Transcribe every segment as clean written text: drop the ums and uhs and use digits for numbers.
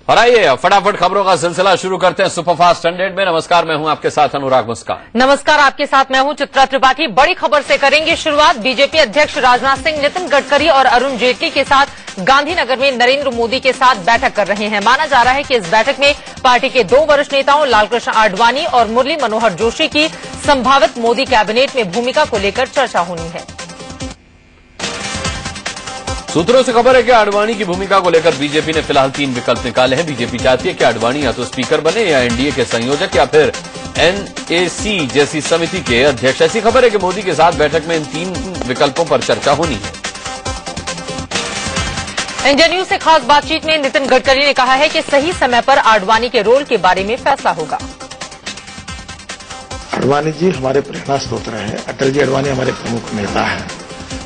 और आइए फटाफट खबरों का सिलसिला शुरू करते हैं सुपरफास्ट 100 में। नमस्कार, मैं हूं आपके साथ अनुराग मुस्कान। नमस्कार, आपके साथ मैं हूं चित्रा त्रिपाठी। बड़ी खबर से करेंगे शुरुआत। बीजेपी अध्यक्ष राजनाथ सिंह नितिन गडकरी और अरुण जेटली के साथ गांधीनगर में नरेंद्र मोदी के साथ बैठक कर रहे हैं। माना जा रहा है कि इस बैठक में पार्टी के दो वरिष्ठ नेताओं लालकृष्ण आडवाणी और मुरली मनोहर जोशी की संभावित मोदी कैबिनेट में भूमिका को लेकर चर्चा होनी है। सूत्रों से खबर है कि आडवाणी की भूमिका को लेकर बीजेपी ने फिलहाल 3 विकल्प निकाले हैं। बीजेपी चाहती है कि आडवाणी या तो स्पीकर बने या एनडीए के संयोजक या फिर एनएसी जैसी समिति के अध्यक्ष। ऐसी खबर है कि मोदी के साथ बैठक में इन 3 विकल्पों पर चर्चा होनी है। इंडिया न्यूज से खास बातचीत में नितिन गडकरी ने कहा है कि सही समय पर आडवाणी के रोल के बारे में फैसला होगा। आडवाणी जी हमारे प्रेरणा स्रोत रहे हैं। अटल जी आडवाणी हमारे प्रमुख नेता हैं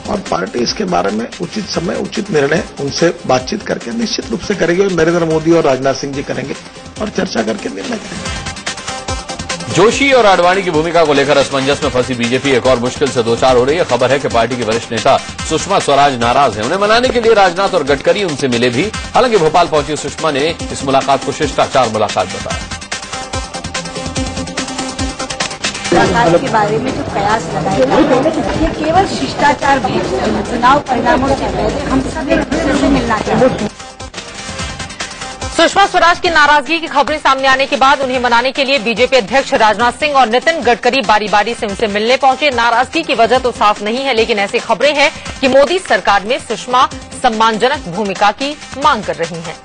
और पार्टी इसके बारे में उचित समय उचित निर्णय उनसे बातचीत करके निश्चित रूप से करेगी और नरेंद्र मोदी और राजनाथ सिंह जी करेंगे और चर्चा करके निर्णय करेंगे। जोशी और आडवाणी की भूमिका को लेकर असमंजस में फंसी बीजेपी एक और मुश्किल से 2 चार हो रही है। खबर है कि पार्टी के वरिष्ठ नेता सुषमा स्वराज नाराज हैं। उन्हें मनाने के लिए राजनाथ और गडकरी उनसे मिले भी। हालांकि भोपाल पहुंची सुषमा ने इस मुलाकात को शिष्टाचार मुलाकात बताया। मुलाकात के बारे में जो कयास लगाए गए ये केवल शिष्टाचार भेंट है। चुनाव परिणामों से पहले हम सब एक दूसरे से मिलना चाहते हैं। सुषमा स्वराज की नाराजगी की खबरें सामने आने के बाद उन्हें मनाने के लिए बीजेपी अध्यक्ष राजनाथ सिंह और नितिन गडकरी बारी बारी से उनसे मिलने पहुंचे। नाराजगी की वजह तो साफ नहीं है, लेकिन ऐसी खबरें हैं कि मोदी सरकार में सुषमा सम्मानजनक भूमिका की मांग कर रही हैं।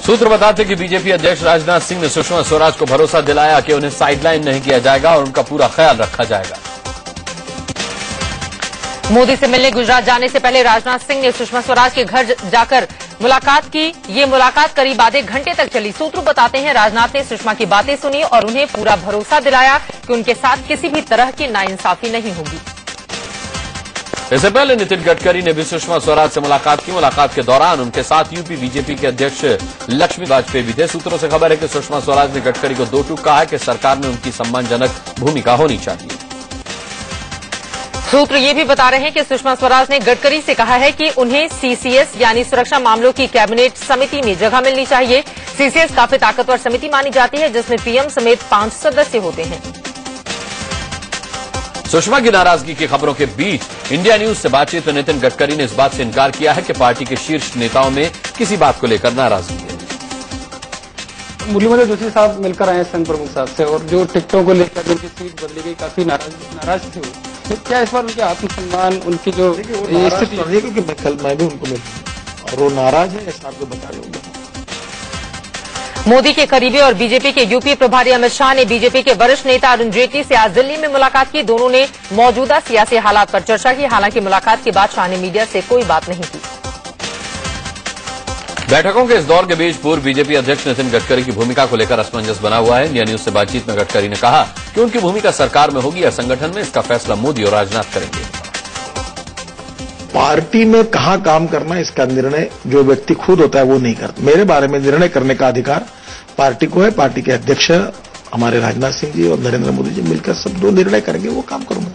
सूत्र बताते हैं कि बीजेपी अध्यक्ष राजनाथ सिंह ने सुषमा स्वराज को भरोसा दिलाया कि उन्हें साइडलाइन नहीं किया जाएगा और उनका पूरा ख्याल रखा जाएगा। मोदी से मिलने गुजरात जाने से पहले राजनाथ सिंह ने सुषमा स्वराज के घर जाकर मुलाकात की। ये मुलाकात करीब आधे घंटे तक चली। सूत्र बताते हैं राजनाथ ने सुषमा की बातें सुनी और उन्हें पूरा भरोसा दिलाया कि उनके साथ किसी भी तरह की नाइंसाफी नहीं होगी। इससे पहले नितिन गडकरी ने भी सुषमा स्वराज से मुलाकात की। मुलाकात के दौरान उनके साथ यूपी बीजेपी के अध्यक्ष लक्ष्मी वाजपेयी भी थे। सूत्रों से खबर है कि सुषमा स्वराज ने गडकरी को 2 टूक कहा है कि सरकार में उनकी सम्मानजनक भूमिका होनी चाहिए। सूत्र ये भी बता रहे हैं कि सुषमा स्वराज ने गडकरी से कहा है कि उन्हें सीसीएस यानी सुरक्षा मामलों की कैबिनेट समिति में जगह मिलनी चाहिए। सीसीएस काफी ताकतवर समिति मानी जाती है जिसमें पीएम समेत 5 सदस्य होते हैं। सुषमा की नाराजगी की खबरों के बीच इंडिया न्यूज से बातचीत में नितिन गडकरी ने इस बात से इनकार किया है कि पार्टी के शीर्ष नेताओं में किसी बात को लेकर नाराजगी है। मुरली मनोहर जोशी साहब मिलकर आए संघ प्रमुख साहब से और जो टिकटों को लेकर उनकी सीट बदली गई, काफी नाराज थे वो। क्या इस बार उनके आत्मसम्मान उनकी जो स्थिति है, क्योंकि कल मैं भी उनको मिला और वो नाराज है, ऐसा आपको बता रहे होंगे। मोदी के करीबी और बीजेपी के यूपी प्रभारी अमित शाह ने बीजेपी के वरिष्ठ नेता अरुण जेटली से आज दिल्ली में मुलाकात की। दोनों ने मौजूदा सियासी हालात पर चर्चा की। हालांकि मुलाकात के बाद शाह ने मीडिया से कोई बात नहीं की। बैठकों के इस दौर के बीच पूर्व बीजेपी अध्यक्ष नितिन गडकरी की भूमिका को लेकर असमंजस बना हुआ है। इंडिया न्यूज से बातचीत में गडकरी ने कहा कि उनकी भूमिका सरकार में होगी या संगठन में, इसका फैसला मोदी और राजनाथ करेंगे। पार्टी में कहां काम करना इसका निर्णय जो व्यक्ति खुद होता है वो नहीं करता। मेरे बारे में निर्णय करने का अधिकार पार्टी को है। पार्टी के अध्यक्ष हमारे राजनाथ सिंह जी और नरेंद्र मोदी जी मिलकर सब 2 निर्णय करेंगे, वो काम करूंगा।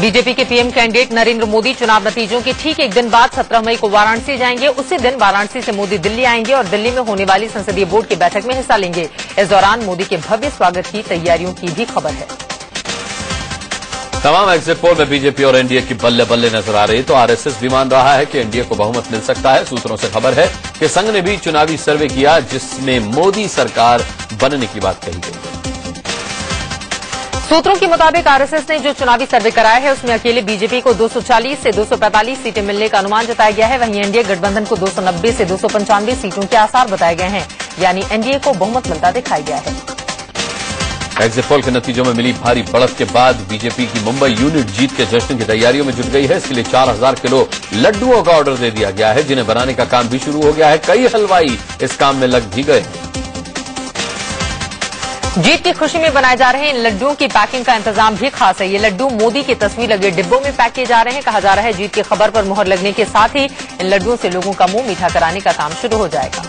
बीजेपी के पीएम कैंडिडेट नरेंद्र मोदी चुनाव नतीजों के ठीक एक दिन बाद 17 मई को वाराणसी जाएंगे। उसी दिन वाराणसी से मोदी दिल्ली आएंगे और दिल्ली में होने वाली संसदीय बोर्ड की बैठक में हिस्सा लेंगे। इस दौरान मोदी के भव्य स्वागत की तैयारियों की भी खबर है। तमाम एग्जिट पोल में बीजेपी और एनडीए की बल्ले बल्ले नजर आ रही, तो आरएसएस भी मान रहा है कि एनडीए को बहुमत मिल सकता है। सूत्रों से खबर है कि संघ ने भी चुनावी सर्वे किया जिसमें मोदी सरकार बनने की बात कही गई। सूत्रों के मुताबिक आरएसएस ने जो चुनावी सर्वे कराया है उसमें अकेले बीजेपी को 240 से 245 सीटें मिलने का अनुमान जताया गया है। वहीं एनडीए गठबंधन को 290 से 295 सीटों के आसार बताए गए हैं, यानी एनडीए को बहुमत मिलता दिखाई गया है। एग्जिट पोल के नतीजों में मिली भारी बढ़त के बाद बीजेपी की मुंबई यूनिट जीत के जश्न की तैयारियों में जुट गई है। इसके लिए 4000 किलो लड्डुओं का ऑर्डर दे दिया गया है, जिन्हें बनाने का काम भी शुरू हो गया है। कई हलवाई इस काम में लग भी गए हैं। जीत की खुशी में बनाए जा रहे इन लड्डुओं की पैकिंग का इंतजाम भी खास है। ये लड्डू मोदी की तस्वीर लगे डिब्बों में पैक किए जा रहे हैं। कहा जा रहा है जीत की खबर पर मुहर लगने के साथ ही इन लड्डुओं से लोगों का मुंह मीठा कराने का काम शुरू हो जाएगा।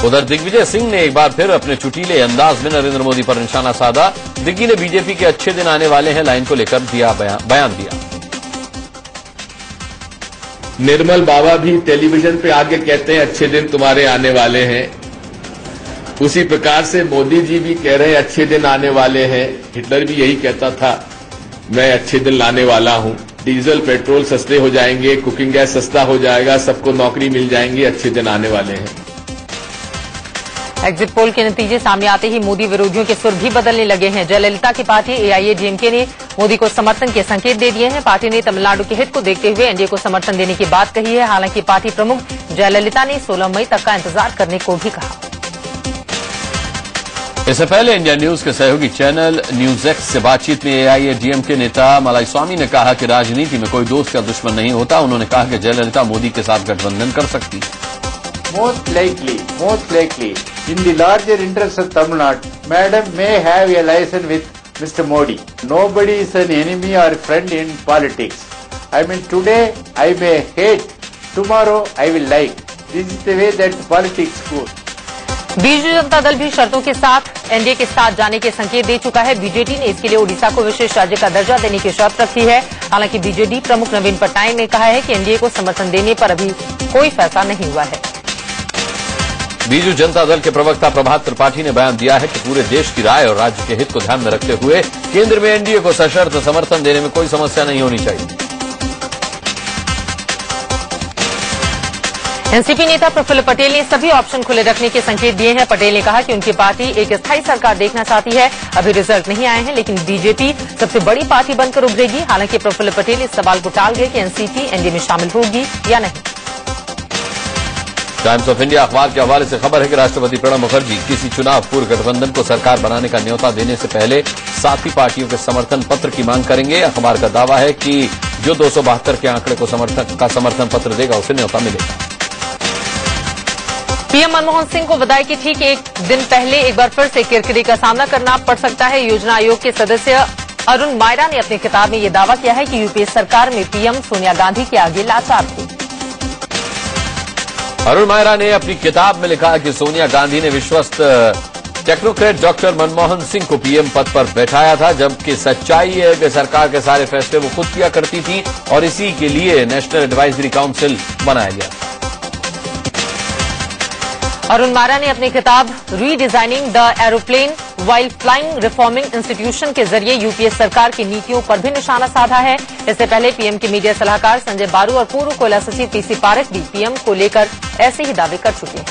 उधर दिग्विजय सिंह ने एक बार फिर अपने चुटीले अंदाज में नरेंद्र मोदी पर निशाना साधा। दिग्गी ने बीजेपी के अच्छे दिन आने वाले हैं लाइन को लेकर दिया बयान दिया। निर्मल बाबा भी टेलीविजन पे आके कहते हैं अच्छे दिन तुम्हारे आने वाले हैं। उसी प्रकार से मोदी जी भी कह रहे हैं अच्छे दिन आने वाले हैं। हिटलर भी यही कहता था, मैं अच्छे दिन लाने वाला हूं। डीजल पेट्रोल सस्ते हो जाएंगे, कुकिंग गैस सस्ता हो जाएगा, सबको नौकरी मिल जाएंगी, अच्छे दिन आने वाले हैं। एग्जिट पोल के नतीजे सामने आते ही मोदी विरोधियों के सुर भी बदलने लगे हैं। जयललिता की पार्टी एआईएडीएमके ने मोदी को समर्थन के संकेत दे दिए हैं। पार्टी ने तमिलनाडु के हित को देखते हुए एनडीए को समर्थन देने की बात कही है। हालांकि पार्टी प्रमुख जयललिता ने 16 मई तक का इंतजार करने को भी कहा। इससे पहले इंडिया न्यूज के सहयोगी चैनल न्यूज एक्स से बातचीत में एआईएडीएमके नेता मलाईस्वामी ने कहा कि राजनीति में कोई दोस्त या दुश्मन नहीं होता। उन्होंने कहा कि जयललिता मोदी के साथ गठबंधन कर सकती है। Most likely, in the larger interest of Tamil Nadu, Madam may have a liaison with Mr. Modi. Nobody is an enemy or friend in politics. I mean, today I may hate, tomorrow I will like. This is the way that politics goes. BJP Janata Dal भी शर्तों के साथ NDA के साथ जाने के संकेत दे चुका है। बीजेडी ने इसके लिए ओडिशा को विशेष राज्य का दर्जा देने की शर्त रखी है। हालांकि बीजेडी प्रमुख नवीन पटनायक ने कहा है कि एनडीए को समर्थन देने पर अभी कोई फैसला नहीं हुआ है। बीजू जनता दल के प्रवक्ता प्रभात त्रिपाठी ने बयान दिया है कि पूरे देश की राय और राज्य के हित को ध्यान में रखते हुए केंद्र में एनडीए को सशर्त समर्थन देने में कोई समस्या नहीं होनी चाहिए। एनसीपी नेता प्रफुल्ल पटेल ने सभी ऑप्शन खुले रखने के संकेत दिए हैं। पटेल ने कहा कि उनकी पार्टी एक स्थायी सरकार देखना चाहती है। अभी रिजल्ट नहीं आए हैं, लेकिन बीजेपी सबसे बड़ी पार्टी बनकर उभरेगी। हालांकि प्रफुल्ल पटेल इस सवाल को टाल गए कि एनसीपी एनडीए में शामिल होगी या नहीं। टाइम्स ऑफ इंडिया अखबार के हवाले से खबर है कि राष्ट्रपति प्रणब मुखर्जी किसी चुनाव पूर्व गठबंधन को सरकार बनाने का न्योता देने से पहले साथी पार्टियों के समर्थन पत्र की मांग करेंगे। अखबार का दावा है कि जो 272 के आंकड़े को समर्थन पत्र देगा उसे न्योता मिलेगा। पीएम मनमोहन सिंह को बधाई कि ठीक एक दिन पहले एक बार फिर से किरकिरी का सामना करना पड़ सकता है। योजना आयोग के सदस्य अरुण मायरा ने अपने किताब में यह दावा किया है कि यूपीए सरकार में पीएम सोनिया गांधी के आगे लाचार थे। अरुण मायरा ने अपनी किताब में लिखा कि सोनिया गांधी ने विश्वस्त टेक्नोक्रेट डॉक्टर मनमोहन सिंह को पीएम पद पर बैठाया था, जबकि सच्चाई है कि सरकार के सारे फैसले वो खुद किया करती थी और इसी के लिए नेशनल एडवाइजरी काउंसिल बनाया गया। अरुण मायरा ने अपनी किताब redesigning the aeroplane while flying reforming institution के जरिए यूपीए सरकार की नीतियों पर भी निशाना साधा है। इससे पहले पीएम के मीडिया सलाहकार संजय बारू और पूर्व कोयला सचिव पीसी पारेख भी पीएम को लेकर ऐसे ही दावे कर चुके हैं।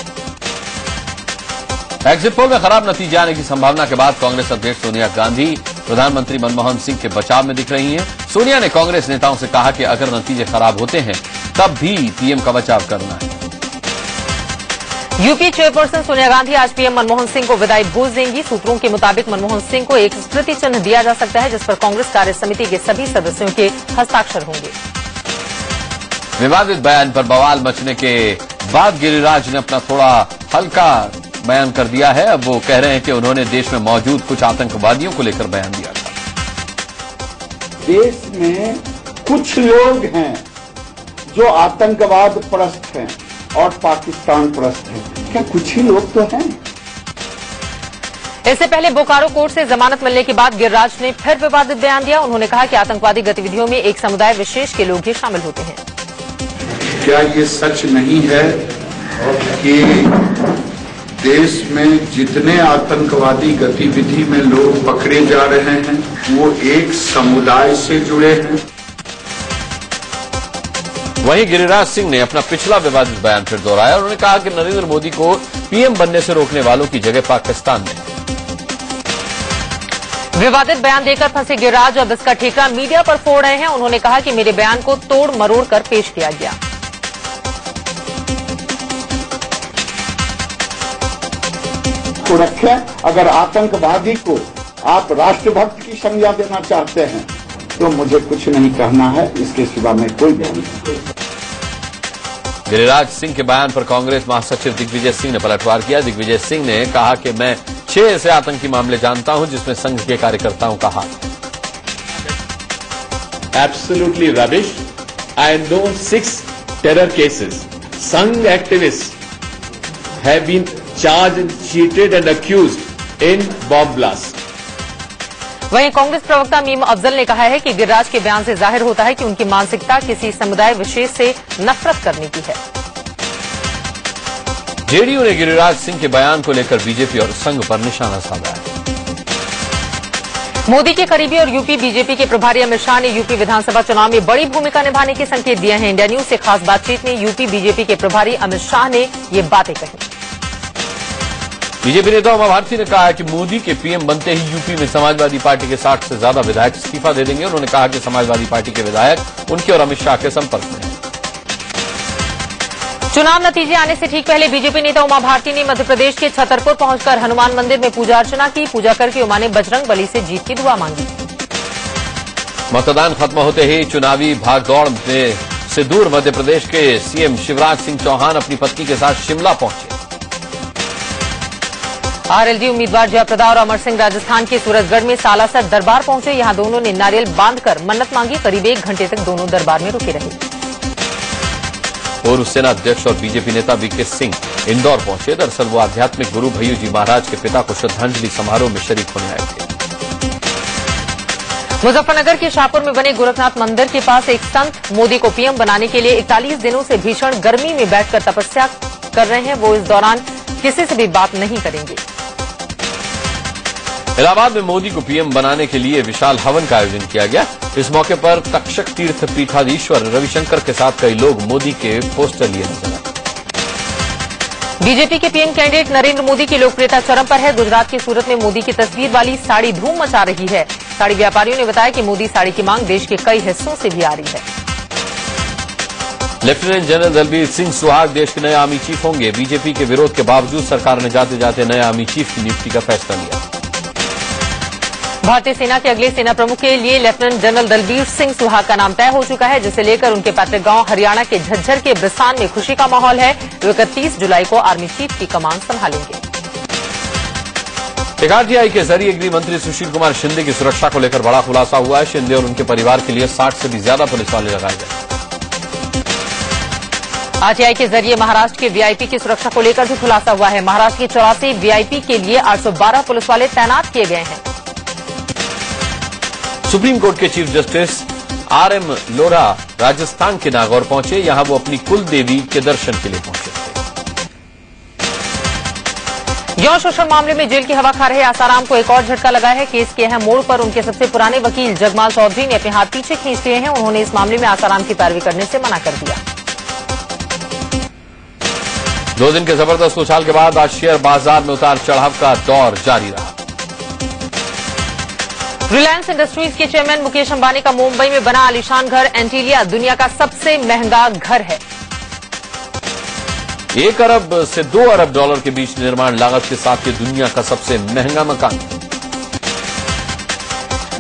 एग्जिट पोल में खराब नतीजे आने की संभावना के बाद कांग्रेस अध्यक्ष सोनिया गांधी प्रधानमंत्री मनमोहन सिंह के बचाव में दिख रही हैं। सोनिया ने कांग्रेस नेताओं से कहा कि अगर नतीजे खराब होते हैं तब भी पीएम का बचाव करना है। यूपी चेयरपर्सन सोनिया गांधी आज पीएम मनमोहन सिंह को विदाई भोज देंगी। सूत्रों के मुताबिक मनमोहन सिंह को एक स्मृति चिन्ह दिया जा सकता है, जिस पर कांग्रेस कार्य समिति के सभी सदस्यों के हस्ताक्षर होंगे। विवादित बयान पर बवाल मचने के बाद गिरिराज ने अपना थोड़ा हल्का बयान कर दिया है। अब वो कह रहे हैं कि उन्होंने देश में मौजूद कुछ आतंकवादियों को लेकर बयान दिया था। देश में कुछ लोग हैं जो आतंकवाद परस्त हैं और पाकिस्तान परस्त हैं। क्या कुछ ही लोग तो हैं? इससे पहले बोकारो कोर्ट से जमानत मिलने के बाद गिरिराज ने फिर विवादित बयान दिया। उन्होंने कहा कि आतंकवादी गतिविधियों में एक समुदाय विशेष के लोग ही शामिल होते हैं। क्या ये सच नहीं है कि देश में जितने आतंकवादी गतिविधि में लोग पकड़े जा रहे हैं वो एक समुदाय से जुड़े हैं? वहीं गिरिराज सिंह ने अपना पिछला विवादित बयान फिर दोहराया। उन्होंने कहा कि नरेंद्र मोदी को पीएम बनने से रोकने वालों की जगह पाकिस्तान में। विवादित बयान देकर फंसे गिरिराज अब इसका ठेका मीडिया पर फोड़ रहे हैं। उन्होंने कहा कि मेरे बयान को तोड़ मरोड़ कर पेश किया गया। को रखें, अगर आतंकवादी को आप राष्ट्रभक्त की संज्ञा देना चाहते हैं तो मुझे कुछ नहीं कहना है, इसके सिवा मैं कोई बयान नहीं। गिरिराज सिंह के बयान पर कांग्रेस महासचिव दिग्विजय सिंह ने पलटवार किया। दिग्विजय सिंह ने कहा कि मैं 6 ऐसे आतंकी मामले जानता हूं जिसमें संघ के कार्यकर्ताओं का हाथ। Absolutely rubbish. I know 6 terror cases. Sangh activists have been charged, cheated and accused in bomb blast. वहीं कांग्रेस प्रवक्ता मीम अफजल ने कहा है कि गिरिराज के बयान से जाहिर होता है कि उनकी मानसिकता किसी समुदाय विशेष से नफरत करने की है। जेडीयू ने गिरिराज सिंह के बयान को लेकर बीजेपी और संघ पर निशाना साधा है। मोदी के करीबी और यूपी बीजेपी के प्रभारी अमित शाह ने यूपी विधानसभा चुनाव में बड़ी भूमिका निभाने के संकेत दिए हैं। इंडिया न्यूज से खास बातचीत में यूपी बीजेपी के प्रभारी अमित शाह ने ये बातें कही। बीजेपी नेता उमा भारती ने कहा है कि मोदी के पीएम बनते ही यूपी में समाजवादी पार्टी के 60 से ज्यादा विधायक इस्तीफा दे देंगे। उन्होंने कहा कि समाजवादी पार्टी के विधायक उनके और अमित शाह के संपर्क में हैं। चुनाव नतीजे आने से ठीक पहले बीजेपी नेता उमा भारती ने मध्य प्रदेश के छतरपुर पहुंचकर हनुमान मंदिर में पूजा अर्चना की। पूजा करके उमा ने बजरंग बली से जीत की दुआ मांगी। मतदान खत्म होते ही चुनावी भागदौड़ से दूर मध्य प्रदेश के सीएम शिवराज सिंह चौहान अपनी पत्नी के साथ शिमला पहुंचे। आरएलडी उम्मीदवार जयप्रदा और अमर सिंह राजस्थान के सूरजगढ़ में सालासर दरबार पहुंचे। यहां दोनों ने नारियल बांधकर मन्नत मांगी। करीब 1 घंटे तक दोनों दरबार में रुके रहे। पूर्व सेना अध्यक्ष और बीजेपी नेता वीके सिंह इंदौर पहुंचे। दरअसल वो आध्यात्मिक गुरु भैयू जी महाराज के पिता को श्रद्धांजलि समारोह में शरीक होने आए थे। मुजफ्फरनगर के शाहपुर में बने गोरखनाथ मंदिर के पास एक संत मोदी को पीएम बनाने के लिए 41 दिनों से भीषण गर्मी में बैठकर तपस्या कर रहे हैं। वो इस दौरान किसी से भी बात नहीं करेंगे। इलाहाबाद में मोदी को पीएम बनाने के लिए विशाल हवन का आयोजन किया गया। इस मौके पर तक्षक तीर्थ पीठाधीश्वर रविशंकर के साथ कई लोग मोदी के पोस्टर लिए नजर आए। बीजेपी के पीएम कैंडिडेट नरेंद्र मोदी की लोकप्रियता चरम पर है। गुजरात के सूरत में मोदी की तस्वीर वाली साड़ी धूम मचा रही है। साड़ी व्यापारियों ने बताया कि मोदी साड़ी की मांग देश के कई हिस्सों से भी आ रही है। लेफ्टिनेंट जनरल दलबीर सिंह सुहाग देश के नए आर्मी चीफ होंगे। बीजेपी के विरोध के बावजूद सरकार ने जाते जाते नए आर्मी चीफ की नियुक्ति का फैसला लिया। भारतीय सेना के अगले सेना प्रमुख के लिए लेफ्टिनेंट जनरल दलबीर सिंह सुहाग का नाम तय हो चुका है, जिसे लेकर उनके पैतृक गांव हरियाणा के झज्जर के ब्रिसान में खुशी का माहौल है। वे 31 जुलाई को आर्मी चीफ की कमान संभालेंगे। आरटीआई के जरिए गृह मंत्री सुशील कुमार शिंदे की सुरक्षा को लेकर बड़ा खुलासा हुआ है। शिंदे और उनके परिवार के लिए 60 से भी ज्यादा पुलिस वाले लगाए गए। आरटीआई के जरिए महाराष्ट्र के वीआईपी की सुरक्षा को लेकर भी खुलासा हुआ है। महाराष्ट्र के 84 वीआईपी के लिए 812 पुलिस वाले तैनात किए गए हैं। सुप्रीम कोर्ट के chief justice RM Lodha Rajasthan के नागौर पहुंचे। यहां वो अपनी कुल देवी के दर्शन के लिए पहुंचे थे। यौन शोषण मामले में जेल की हवा खा रहे आसाराम को एक और झटका लगा है। केस के अहम मोड़ पर उनके सबसे पुराने वकील जगमाल चौधरी ने अपने हाथ पीछे खींच लिए हैं। उन्होंने इस मामले में आसाराम की पैरवी करने से मना कर दिया। 2 दिन के जबरदस्त उछाल के बाद आज शेयर बाजार में उतार चढ़ाव का दौर जारी रहा। रिलायंस इंडस्ट्रीज के चेयरमैन मुकेश अंबानी का मुंबई में बना आलीशान घर एंटीलिया दुनिया का सबसे महंगा घर है। 1 अरब से 2 अरब डॉलर के बीच निर्माण लागत के साथ ये दुनिया का सबसे महंगा मकान है।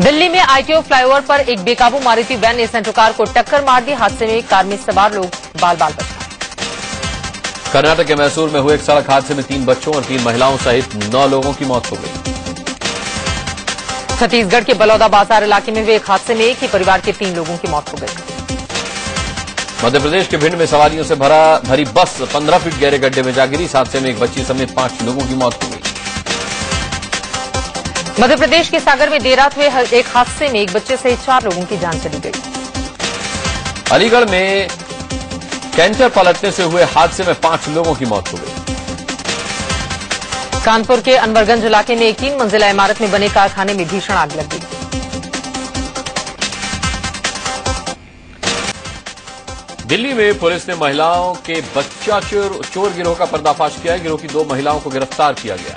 दिल्ली में आईटीओ फ्लाईओवर पर एक बेकाबू मारुति वैन ने सेंट्रो कार को टक्कर मार दी। हादसे में कार में सवार लोग बाल बाल बच गए। कर्नाटक के मैसूर में हुए एक सड़क हादसे में 3 बच्चों और 3 महिलाओं सहित 9 लोगों की मौत हो गई। छत्तीसगढ़ के बलौदा बाजार इलाके में हुए एक हादसे में एक ही परिवार के 3 लोगों की मौत हो गई। मध्य प्रदेश के भिंड में सवारियों से भरी बस 15 फीट गहरे गड्ढे में जा गिरी। इस हादसे में एक बच्ची समेत 5 लोगों की मौत हो गई। मध्य प्रदेश के सागर में देर रात हुए एक हादसे में एक बच्चे सहित 4 लोगों की जान चली गई। अलीगढ़ में कैंटर पलटने से हुए हादसे में 5 लोगों की मौत हो गई। कानपुर के अनवरगंज इलाके में एक 3 मंजिला इमारत में बने कारखाने में भीषण आग लग गई। दिल्ली में पुलिस ने महिलाओं के बच्चा चोर गिरोह का पर्दाफाश किया है। गिरोह की 2 महिलाओं को गिरफ्तार किया गया।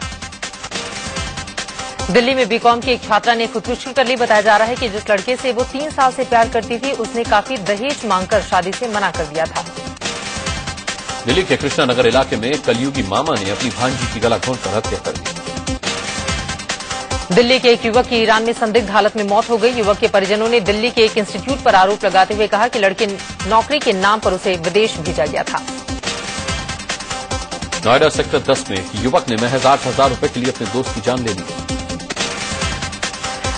दिल्ली में बीकॉम की एक छात्रा ने खुदकुशी कर ली। बताया जा रहा है कि जिस लड़के से वो 3 साल से प्यार करती थी, उसने काफी दहेज मांगकर शादी से मना कर दिया था। दिल्ली के कृष्णा नगर इलाके में कलयुगी मामा ने अपनी भांजी की गला घोंटकर हत्या कर दी। दिल्ली के एक युवक की ईरान में संदिग्ध हालत में मौत हो गई। युवक के परिजनों ने दिल्ली के एक इंस्टीट्यूट पर आरोप लगाते हुए कहा कि लड़के नौकरी के नाम पर उसे विदेश भेजा गया था। नोएडा सेक्टर 10 में एक युवक ने महज 8,000 रुपए के लिए अपने दोस्त की जान ले ली।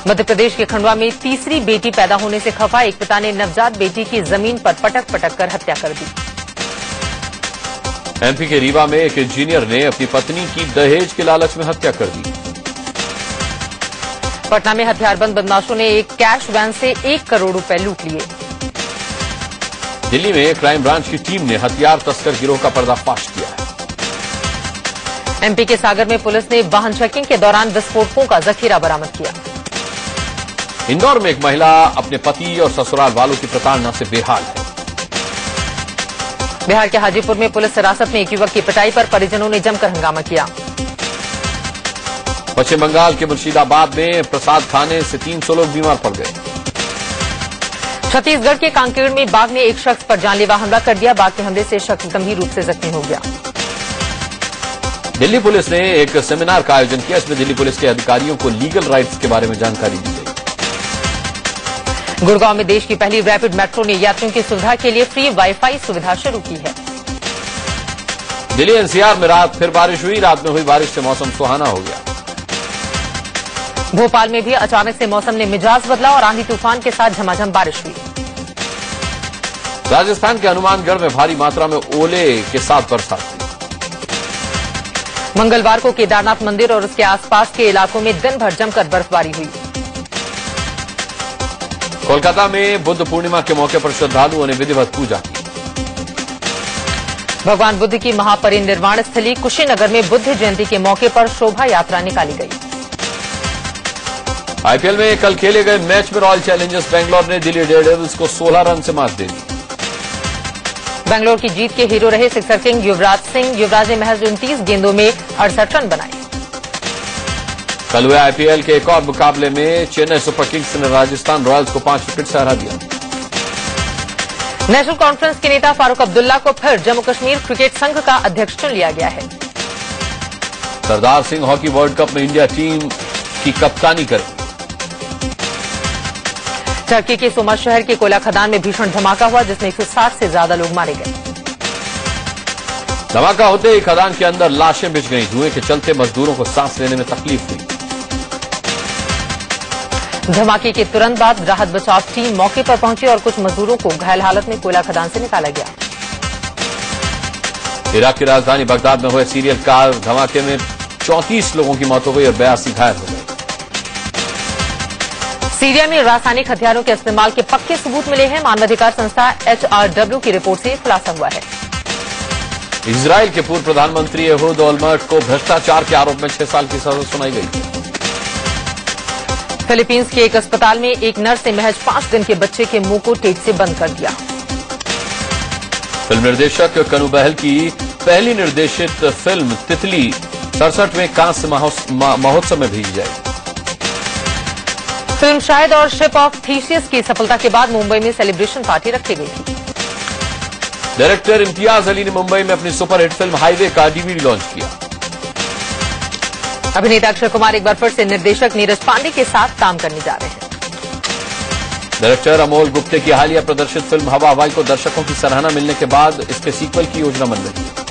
मध्य प्रदेश के खंडवा में तीसरी बेटी पैदा होने से खफा एक पिता ने नवजात बेटी की जमीन पर पटक पटक कर हत्या कर दी। एमपी के रीवा में एक इंजीनियर ने अपनी पत्नी की दहेज के लालच में हत्या कर दी। पटना में हथियारबंद बदमाशों ने एक कैश वैन से 1 करोड़ रुपए लूट लिए। दिल्ली में क्राइम ब्रांच की टीम ने हथियार तस्कर गिरोह का पर्दाफाश किया है। एमपी के सागर में पुलिस ने वाहन चेकिंग के दौरान विस्फोटकों का जखीरा बरामद किया। इंदौर में एक महिला अपने पति और ससुराल वालों की प्रताड़ना से बेहाल है। बिहार के हाजीपुर में पुलिस हिरासत में एक युवक की पिटाई पर परिजनों ने जमकर हंगामा किया। पश्चिम बंगाल के मुर्शिदाबाद में प्रसाद खाने से 300 लोग बीमार पड़ गए। छत्तीसगढ़ के कांकेर में बाघ ने एक शख्स पर जानलेवा हमला कर दिया। बाघ के हमले से शख्स गंभीर रूप से जख्मी हो गया। दिल्ली पुलिस ने एक सेमिनार का आयोजन किया। इसमें दिल्ली पुलिस के अधिकारियों को लीगल राइट्स के बारे में जानकारी दी गई। गुड़गांव में देश की पहली रैपिड मेट्रो ने यात्रियों की सुविधा के लिए फ्री वाईफाई सुविधा शुरू की है। दिल्ली एनसीआर में रात फिर बारिश हुई। रात में हुई बारिश से मौसम सुहाना हो गया। भोपाल में भी अचानक से मौसम ने मिजाज बदला और आंधी तूफान के साथ झमाझम बारिश हुई। राजस्थान के हनुमानगढ़ में भारी मात्रा में ओले के साथ बरसात हुई। मंगलवार को केदारनाथ मंदिर और उसके आसपास के इलाकों में दिन भर जमकर बर्फबारी हुई। कोलकाता में बुद्ध पूर्णिमा के मौके पर श्रद्धालुओं ने विधिवत पूजा की। भगवान बुद्ध की महापरिनिर्वाण स्थली कुशीनगर में बुद्ध जयंती के मौके पर शोभा यात्रा निकाली गई। आईपीएल में कल खेले गए मैच में रॉयल चैलेंजर्स बैंगलोर ने दिल्ली डेयरडेविल्स को 16 रन से मात दे दी। बैंगलोर की जीत के हीरो रहे सिक्सर किंग युवराज सिंह। युवराज ने महज 29 गेंदों में 68 रन बनाए। कल हुए आईपीएल के एक और मुकाबले में चेन्नई सुपर किंग्स ने राजस्थान रॉयल्स को 5 विकेट से हरा दिया। नेशनल कॉन्फ्रेंस के नेता फारूक अब्दुल्ला को फिर जम्मू कश्मीर क्रिकेट संघ का अध्यक्ष चुन लिया गया है। Sardar Singh hockey world cup में इंडिया टीम की कप्तानी करेंगे। टर्की के सोमा शहर के कोयला खदान में भीषण धमाका हुआ, जिसमें 160 से ज्यादा लोग मारे गए। धमाका होते ही खदान के अंदर लाशें बिछ गईं। धुएं के चलते मजदूरों को सांस लेने में तकलीफ हुई। धमाके के तुरंत बाद राहत बचाव टीम मौके पर पहुंची और कुछ मजदूरों को घायल हालत में कोयला खदान से निकाला गया। इराक की राजधानी बगदाद में हुए सीरियल कार धमाके में 34 लोगों की मौत हो गई और 82 घायल हो गए। सीरिया में रासायनिक हथियारों के इस्तेमाल के पक्के सबूत मिले हैं। मानवाधिकार संस्था HRW की रिपोर्ट से खुलासा हुआ है। इजराइल के पूर्व प्रधानमंत्री एहूद ओलमर्ट को भ्रष्टाचार के आरोप में 6 साल की सजा सुनाई गई। फिलीपींस के एक अस्पताल में एक नर्स ने महज 5 दिन के बच्चे के मुंह को टेप से बंद कर दिया। फिल्म निर्देशक कनू बहल की पहली निर्देशित फिल्म तितली 67वें कांस्य महोत्सव में भेजी जाएगी। फिल्म शाहिद और शिप ऑफ थीसियस की सफलता के बाद मुंबई में सेलिब्रेशन पार्टी रखी गई थी। डायरेक्टर इम्तियाज अली ने मुंबई में अपनी सुपरहिट फिल्म हाईवे का डीवीडी लॉन्च किया। अभिनेता अक्षय कुमार एक बार फिर से निर्देशक नीरज पांडे के साथ काम करने जा रहे हैं। डायरेक्टर अमोल गुप्ते की हालिया प्रदर्शित फिल्म हवा हवाई को दर्शकों की सराहना मिलने के बाद इसके सीक्वल की योजना बन रही है।